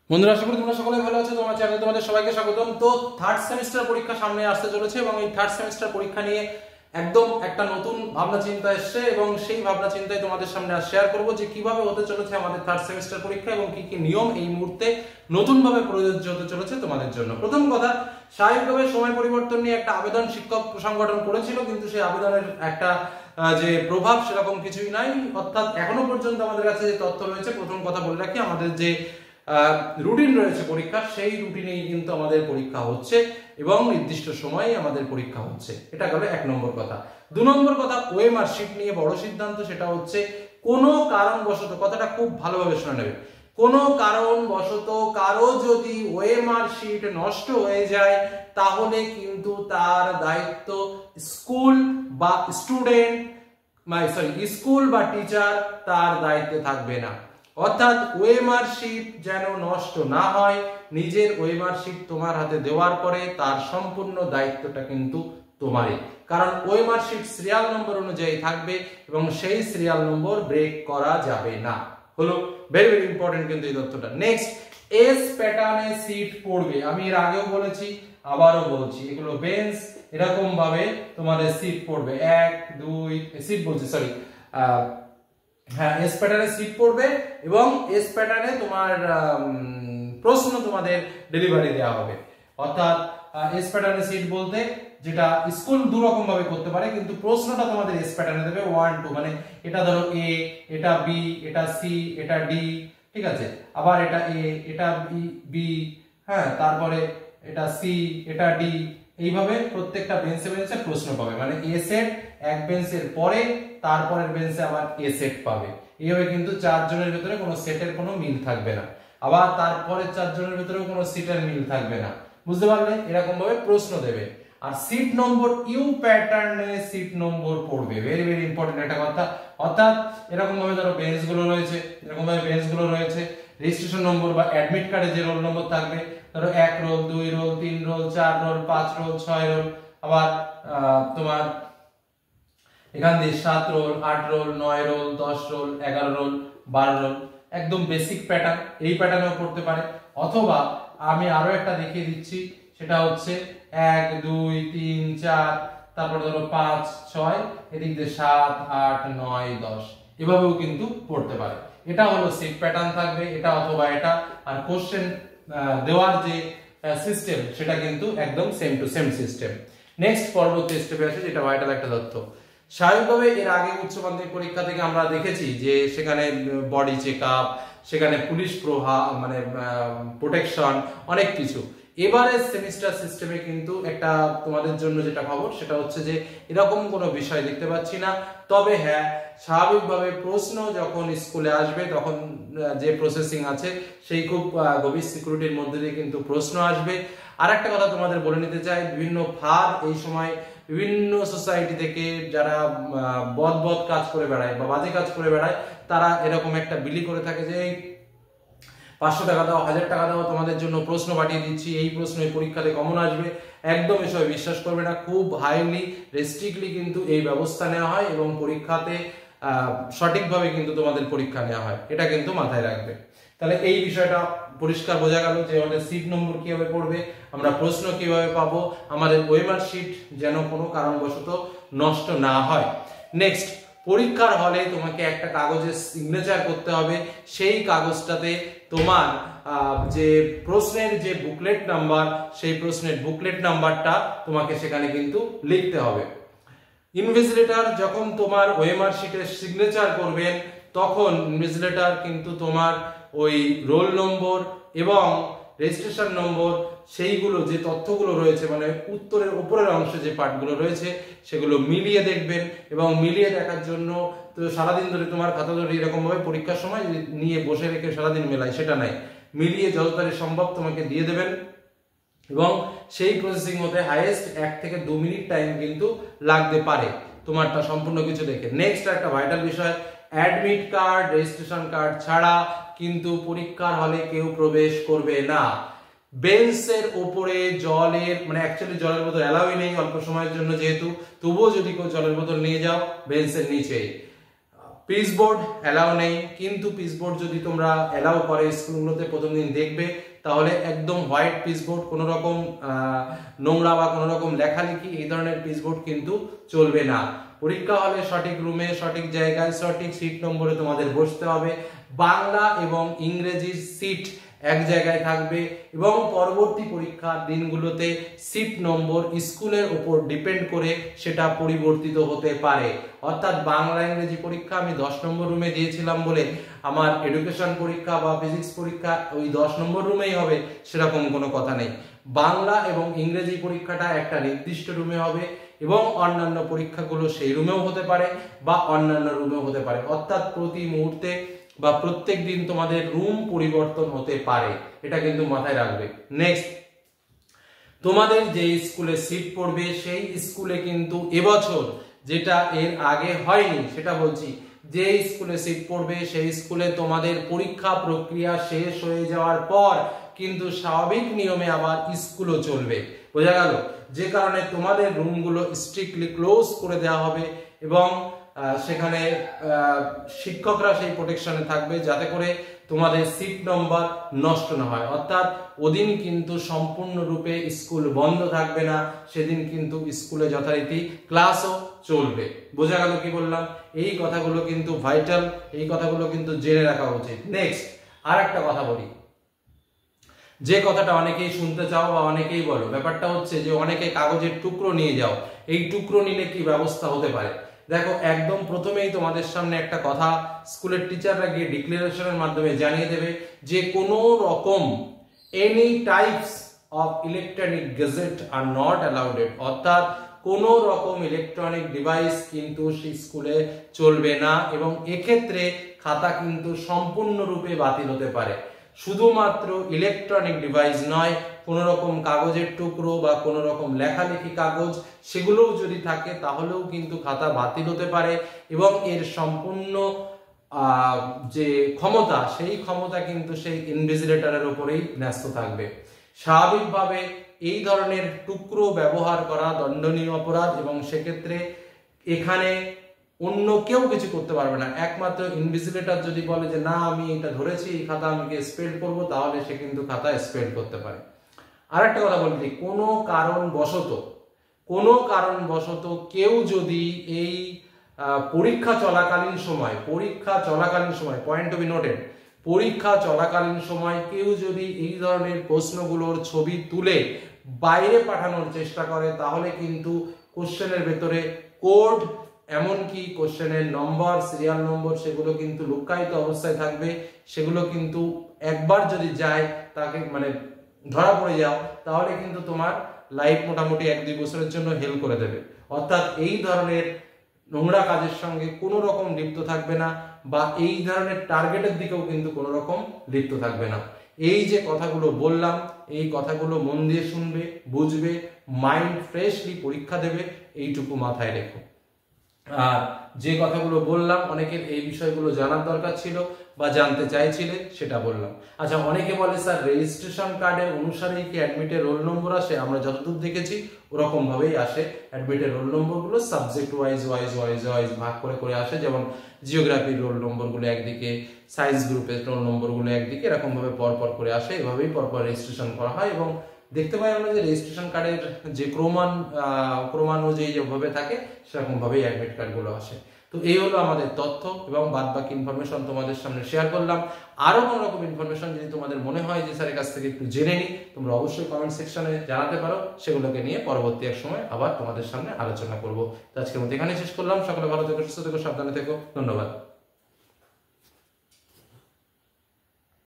বন্ধুরা, আশা করি তোমরা সকলে ভালো আছো। তোমার চ্যানেলে তোমাদের সবাইকে স্বাগতম। তো থার্ড সেমিস্টার পরীক্ষা সামনে আসতে চলেছে এবং এই থার্ড সেমিস্টার পরীক্ষা নিয়ে একদম একটা নতুন ভাবনা চিন্তা এসছে এবং সেই ভাবনা চিন্তায় তোমাদের সামনে শেয়ার করব যে কিভাবে হতে চলেছে আমাদের থার্ড সেমিস্টার পরীক্ষা এবং কি কি নিয়ম এই মুহূর্তে নতুনভাবে প্রযোজ্য হতে চলেছে তোমাদের জন্য। প্রথম কথা, স্বাভাবিকভাবে সময় পরিবর্তন নিয়ে একটা আবেদন শিক্ষক সংগঠন করেছিল, কিন্তু সেই আবেদনের একটা যে প্রভাব সেরকম কিছুই নাই। অর্থাৎ এখনো পর্যন্ত আমাদের কাছে যে তথ্য রয়েছে, প্রথম কথা বলে রাখি, আমাদের যে রুটিন রয়েছে পরীক্ষার, সেই রুটিনেই কিন্তু আমাদের পরীক্ষা হচ্ছে এবং নির্দিষ্ট সময়ে আমাদের পরীক্ষা হচ্ছে। এটা গেল এক নম্বর কথা। দু নম্বর কথা, ওএমআর শিট নিয়ে বড় সিদ্ধান্ত, সেটা হচ্ছে কোনো কারণবশত, কথাটা খুব ভালোভাবে শুনে নেবে, কোনো কারণবশত কারো যদি ওএমআর শিট নষ্ট হয়ে যায় তাহলে কিন্তু তার দায়িত্ব স্কুল বা স্টুডেন্ট স্কুল বা টিচার তার দায়িত্বে থাকবে না। অর্থাৎ ওএমআর শিট যেন নষ্ট না হয়, নিজের ওএমআর শিট তোমার হাতে দেওয়ার পরে তার সম্পূর্ণ দায়িত্বটা কিন্তু তোমারই, কারণ ওএমআর শিট সিরিয়াল নম্বর অনুযায়ী থাকবে এবং সেই সিরিয়াল নম্বর ব্রেক করা যাবে না। হলো ভেরি ভেরি ইম্পর্টেন্ট কিন্তু এই তথ্যটা। নেক্সট, এস প্যাটার্নে সিট পড়বে। আমি এর আগেও বলেছি, আবারও বলছি, এগুলো বেঞ্চ, এরকম ভাবে তোমাদের সিট পড়বে। এস প্যাটার্নে সিট পড়বে এবং এস প্যাটার্নে তোমার প্রশ্ন তোমাদের ডেলিভারি দেওয়া হবে। অর্থাৎ এস প্যাটার্নে সিট বলতে যেটা স্কুল দু রকম ভাবে করতে পারে, কিন্তু প্রশ্নটা তোমাদের এস প্যাটার্নে দেবে 1 2, মানে এটা ধরো এ, এটা বি, এটা সি, এটা ডি, ঠিক আছে, আবার এটা এ, এটা বি, হ্যাঁ, তারপরে এটা সি, এটা ডি, এইভাবে প্রত্যেকটা বেঞ্চে বেঞ্চে প্রশ্ন পাবে। মানে এ সেট এক বেঞ্চের পরে তারপরের বেঞ্চে আবার এ সেট পাবে। এইভাবে কিন্তু চারজনের ভিতরে কোনো সেটের কোনো মিল থাকবে না, আবার তারপরে চারজনের ভিতরেও কোনো সিটের মিল থাকবে না। বুঝতে পারলে? এরকম ভাবে প্রশ্ন দেবে। আর সিট নম্বর ইউ প্যাটার্নে সিট নম্বর পড়বে। ভেরি ভেরি ইম্পর্টেন্ট একটা কথা। অর্থাৎ এরকম ভাবে ধরো বেঞ্চগুলো রয়েছে, এরকম ভাবে বেঞ্চগুলো রয়েছে, রেজিস্ট্রেশন নম্বর বা অ্যাডমিট কার্ডে যে রোল নম্বর থাকবে, ধরো 1 roll, 2 roll, 3 roll, 4 roll, 5 roll, 6 roll, আবার তোমার এখান দিয়ে 7 roll, 8 roll, 9 roll, 10 roll, 11 roll, 12 roll, একদম বেসিক প্যাটার্ন। এই প্যাটার্নেও পড়তে পারে। অথবা আমি আরো একটা দেখিয়ে দিচ্ছি, সেটা হচ্ছে 1 2 3 4, তারপর ধরো 5 6, এদিক দিয়ে 7 8 9 10, এভাবেও কিন্তু পড়তে পারে। এটা হলো সিট প্যাটার্ন থাকবে, এটা অথবা এটা। আর কোশ্চেন দেওয়ার যে সিস্টেম সেটা কিন্তু একদম same to same system. Next পরবর্তী স্টেপে আসে, যেটা ভাইটাল একটা তথ্য। স্বাভাবিকভাবে এর আগে উচ্চ মাধ্যমিক পরীক্ষা থেকে আমরা দেখেছি যে সেখানে বডি চেকআপ, সেখানে পুলিশ মানে প্রোটেকশন, অনেক কিছু। এবারে সেমিস্টার সিস্টেমে কিন্তু একটা তোমাদের জন্য যেটা খবর, সেটা হচ্ছে যে এরকম কোনো বিষয় দেখতে পাচ্ছি না। তবে হ্যাঁ, স্বাভাবিকভাবে প্রশ্ন যখন স্কুলে আসবে তখন যে প্রসেসিং আছে সেই খুব গভীর সিকিউরিটির মধ্যে দিয়ে কিন্তু প্রশ্ন আসবে। আর একটা কথা তোমাদের বলে নিতে চাই, বিভিন্ন ফাঁদ এই সময় বিভিন্ন সোসাইটি থেকে যারা বদ কাজ করে বেড়ায় বা বাজে কাজ করে বেড়ায়, তারা এরকম একটা বিলি করে থাকে যে 500 টাকা দাও, 1000 টাকা দাও, তোমাদের জন্য প্রশ্ন পাঠিয়ে দিচ্ছি, এই প্রশ্ন এই পরীক্ষাতে কমন আসবে। একদম এসব বিশ্বাস করবে না। খুব হাইলি রেস্ট্রিক্টলি কিন্তু এই ব্যবস্থা নেওয়া হয় এবং পরীক্ষাতে সঠিকভাবে কিন্তু তোমাদের পরীক্ষা নেওয়া হয়। এটা কিন্তু মাথায় রাখবে। তাহলে এই বিষয়টা পরিষ্কার বোঝা গেল যে আমাদের সিট নম্বর কিভাবে পড়বে, আমরা প্রশ্ন কিভাবে পাবো, আমাদের ওএমআর শিট যেন কোনো কারণবশত নষ্ট না হয়। নেক্সট, পরীক্ষার হলে তোমাকে একটা কাগজে সিগনেচার করতে হবে। সেই কাগজটাতে তোমার যে প্রশ্নের যে বুকলেট নাম্বার, সেই প্রশ্নের বুকলেট নাম্বারটা তোমাকে সেখানে কিন্তু লিখতে হবে। ইনভিজিলেটর যখন তোমার ওএমআর শিটে সিগনেচার করবেন, তখন ইনভিজিলেটর কিন্তু তোমার ওই রোল নম্বর এবং রেজিস্ট্রেশন নম্বর, সেইগুলো যে তথ্যগুলো রয়েছে, মানে উত্তরের উপরের অংশে যে পার্টগুলো রয়েছে, সেগুলো মিলিয়ে দেখবেন। এবং মিলিয়ে দেখার জন্য তো সারাদিন ধরে তোমার খাতা ধরে এরকম ভাবে পরীক্ষার সময় নিয়ে বসে রেখে সারাদিন মেলায়, সেটা নাই। মিলিয়ে যতটাই সম্ভব তোমাকে দিয়ে দেবেন এবং সেই প্রসেসিং হতে হাইয়েস্ট 1 থেকে 2 মিনিট টাইম কিন্তু লাগতে পারে তোমারটা সম্পূর্ণ কিছু দেখে। নেক্সট একটা ভাইটাল বিষয়, অ্যাডমিট কার্ড, রেজিস্ট্রেশন কার্ড ছাড়া কিন্তু পরীক্ষার হলে কেউ প্রবেশ করবে না। বেঞ্চের উপরে জলের, মানে অ্যাকচুয়ালি জলের বোতল অ্যালাউই নেই অল্প সময়ের জন্য যেহেতু, তবুও যদি কেউ জলের বোতল নিয়ে যাও বেঞ্চের নিচে। পিচবোর্ড অ্যালাউ নেই, কিন্তু পিচবোর্ড যদি তোমরা অ্যালাউ করে স্কুলগুলোতে প্রথম দিন দেখবে, তাহলে একদম হোয়াইট পিচবোর্ড, কোনো রকম নোংরা বা কোনো রকম লেখালেখি এই ধরনের পিচবোর্ড কিন্তু চলবে না। পরীক্ষা হলে সঠিক রুমে, সঠিক জায়গায়, সঠিক সিট নম্বরে তোমাদের বসতে হবে। বাংলা এবং ইংরেজির সিট এক জায়গায় থাকবে এবং পরবর্তী পরীক্ষার দিনগুলোতে সিট নম্বর স্কুলের উপর ডিপেন্ড করে সেটা পরিবর্তিত হতে পারে। অর্থাৎ বাংলা ইংরেজি পরীক্ষা আমি 10 নম্বর রুমে দিয়েছিলাম বলে আমার এডুকেশন পরীক্ষা বা ফিজিক্স পরীক্ষা ওই 10 নম্বর রুমেই হবে সেরকম কোনো কথা নেই। বাংলা এবং ইংরেজি পরীক্ষাটা একটা নির্দিষ্ট রুমে হবে এবং অন্যান্য পরীক্ষাগুলো সেই রুমেও হতে পারে বা অন্যান্য রুমেও হতে পারে। অর্থাৎ প্রতি মুহূর্তে বা প্রত্যেক দিন তোমাদের রুম পরিবর্তন হতে পারে, এটা কিন্তু মাথায় রাখবে। নেক্সট, তোমাদের যে স্কুলে সিট পড়বে সেই স্কুলে কিন্তু এবছর, যেটা এর আগে হয়নি সেটা বলছি, যে স্কুলে সিট পড়বে সেই স্কুলে তোমাদের পরীক্ষা প্রক্রিয়া শেষ হয়ে যাওয়ার পর কিন্তু স্বাভাবিক নিয়মে আবার স্কুলও চলবে। বোঝা গেল? যে কারণে তোমাদের রুমগুলো স্ট্রিক্টলি ক্লোজ করে দেওয়া হবে এবং সেখানে শিক্ষকরা সেই প্রোটেকশনে থাকবে যাতে করে তোমাদের সিট নম্বর নষ্ট না হয়। অর্থাৎ ওদিন কিন্তু সম্পূর্ণরূপে স্কুল বন্ধ থাকবে না, সেদিন কিন্তু স্কুলে যথারীতি ক্লাসও চলবে। বোঝা গেল কি বললাম? এই কথাগুলো কিন্তু ভাইটাল, এই কথাগুলো কিন্তু জেনে রাখা উচিত। নেক্সট, আর একটা কথা বলি, যে কথাটা অনেকেই শুনতে চাও বা অনেকেই বলো, ব্যাপারটা হচ্ছে যে অনেকে কাগজের টুকরো নিয়ে যাও, এই টুকরো নিলে কি ব্যবস্থা হতে পারে। দেখো, একদম প্রথমেই তোমাদের সামনে একটা কথা স্কুলের টিচাররা গিয়ে ডিক্লারেশনের মাধ্যমে জানিয়ে দেবে যে কোনো রকম any types of electronic gadget are not allowed, অর্থাৎ কোনো রকম ইলেকট্রনিক ডিভাইস কিন্তু সেই স্কুলে চলবে না এবং এক্ষেত্রে খাতা কিন্তু সম্পূর্ণরূপে বাতিল হতে পারে। শুধুমাত্র ইলেকট্রনিক ডিভাইস নয়, কোন রকম কাগজের টুকরো বা কোন রকম লেখালেখি কাগজ সেগুলোও যদি থাকে তাহলেও কিন্তু খাতা বাতিল হতে পারে এবং এর সম্পূর্ণ যে ক্ষমতা, সেই ক্ষমতা কিন্তু সেই ইনভিজিলেটরের উপরেই ন্যস্ত থাকবে। স্বাভাবিকভাবে এই ধরনের টুকরো ব্যবহার করা দণ্ডনীয় অপরাধ এবং সেক্ষেত্রে এখানে অন্য কেউ কিছু করতে পারবে না। একমাত্র ইনভিজিলেটর যদি বলে যে না আমি এটা ধরেছি, এই খাতা আমাকে স্পেল করব, তাহলে সে কিন্তু খাতা স্পেল করতে পারে। আর একটা কথা বলতে, কোনো কারণবশত কেউ যদি এই পরীক্ষা চলাকালীন সময় পয়েন্ট টু বি নোটেড, পরীক্ষা চলাকালীন সময় কেউ যদি এই ধরনের প্রশ্নগুলোর ছবি তুলে বাইরে পাঠানোর চেষ্টা করে তাহলে কিন্তু কোশ্চেনের ভেতরে কোড, এমনকি কোশ্চেনের নম্বর, সিরিয়াল নম্বর সেগুলো কিন্তু লুকায়িত অবস্থায় থাকবে। সেগুলো কিন্তু একবার যদি যায় তাকে মানে ধরা পড়ে যাও তাহলে কিন্তু তোমার লাইফ মোটামুটি 1-2 বছরের জন্য হেল করে দেবে। অর্থাৎ এই ধরনের নোংরা কাজের সঙ্গে কোনো রকম লিপ্ত থাকবে না বা এই ধরনের টার্গেটের দিকেও কিন্তু কোনো রকম লিপ্ত থাকবে না। এই যে কথাগুলো বললাম, এই কথাগুলো মন দিয়ে শুনবে, বুঝবে, মাইন্ড ফ্রেশলি পরীক্ষা দেবে, এইটুকু মাথায় রেখো। আর যে কথাগুলো বললাম অনেকের এই বিষয়গুলো জানার দরকার ছিল বা জানতে চাইছিলে সেটা বললাম। আচ্ছা, অনেকে বলে স্যার রেজিস্ট্রেশন কার্ডের অনুসারেই কি অ্যাডমিটের রোল নম্বর আসে? আমরা যতদূর দেখেছি ওরকম ভাবেই আসে। অ্যাডমিটের রোল নম্বরগুলো সাবজেক্ট ওয়াইজ ভাগ করে আসে, যেমন জিওগ্রাফির রোল নম্বরগুলো একদিকে, সায়েন্স গ্রুপের রোল নম্বরগুলো একদিকে, এরকম ভাবে পরপর করে আসে। এভাবেই পরপর রেজিস্ট্রেশন করা হয় এবং দেখতে পাই আমরা যে রেজিস্ট্রেশন কার্ডের যে ক্রমানুযায়ী যেভাবে থাকে সেরকম ভাবেই অ্যাডমিট কার্ডগুলো আসে। তো এই হলো আমাদের তথ্য এবং বাদবাকি ইনফরমেশন তোমাদের সামনে শেয়ার করলাম। আরো কোনো রকম ইনফরমেশন যদি তোমাদের মনে হয় যে স্যারের কাছ থেকে একটু জেনে নিই, তোমরা অবশ্যই কমেন্ট সেকশনে জানাতে পারো, সেগুলোকে নিয়ে পরবর্তী এক সময় আবার তোমাদের সামনে আলোচনা করবো। তো আজকের মতো এখানে শেষ করলাম। সকলে ভালো থেকো, সুস্থ থেকো, সাবধানে থেকো। ধন্যবাদ।